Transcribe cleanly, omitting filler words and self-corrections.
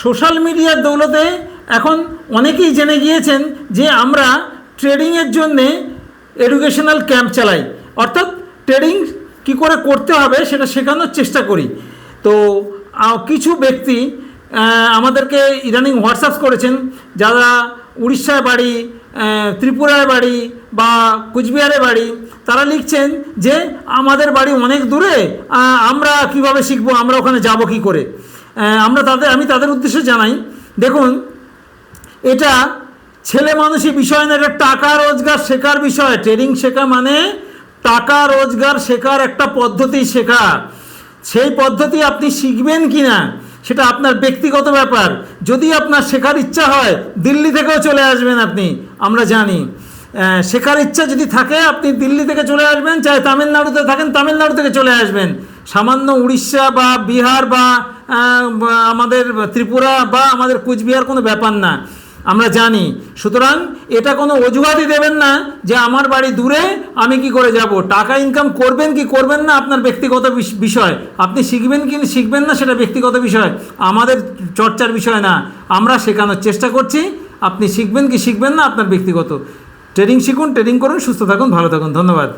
Social মিডিয়ার দৌলতে এখন অনেকেই জেনে গিয়েছেন যে আমরা ট্রেডিংয়ের জন্যে এডুকেশনাল ক্যাম্প চালাই, অর্থাৎ ট্রেডিং কী করে করতে হবে সেটা শেখানোর চেষ্টা করি। তো কিছু ব্যক্তি আমাদেরকে ইদানিং হোয়াটসঅ্যাপ করেছেন, যারা উড়িষ্যায় বাড়ি, ত্রিপুরায় বাড়ি বা কুচবিহারে বাড়ি, তারা লিখছেন যে আমাদের বাড়ি অনেক দূরে, আমরা কিভাবে শিখবো, আমরা ওখানে যাব কি করে। আমি তাদের উদ্দেশ্যে জানাই, দেখুন এটা ছেলে মানুষই বিষয় না, এটা টাকা রোজগার শেখার বিষয়। ট্রেডিং শেখা মানে টাকা রোজগার শেখার একটা পদ্ধতি শেখা। সেই পদ্ধতি আপনি শিখবেন কি না সেটা আপনার ব্যক্তিগত ব্যাপার। যদি আপনার শেখার ইচ্ছা হয় দিল্লি থেকেও চলে আসবেন আপনি, আমরা জানি। শেখার ইচ্ছা যদি থাকে আপনি দিল্লি থেকে চলে আসবেন, চাहे তামিলনাড়ুতে থাকেন তামিলনাড়ু থেকে চলে আসবেন। সামান্য উড়িষ্যা বা বিহার বা আমাদের ত্রিপুরা বা আমাদের কুচবিহার কোনো ব্যাপার না, আমরা জানি। সুতরাং এটা কোনো অজুহাতই দেবেন না যে আমার বাড়ি দূরে, আমি কি করে যাব। টাকা ইনকাম করবেন কি করবেন না আপনার ব্যক্তিগত বিষয়। আপনি শিখবেন কি শিখবেন না সেটা ব্যক্তিগত বিষয়, আমাদের চর্চার বিষয় না। আমরা শেখানোর চেষ্টা করছি, আপনি শিখবেন কি শিখবেন না আপনার ব্যক্তিগত। ট্রেডিং শিখুন, ট্রেডিং করুন, সুস্থ থাকুন, ভালো থাকুন। ধন্যবাদ।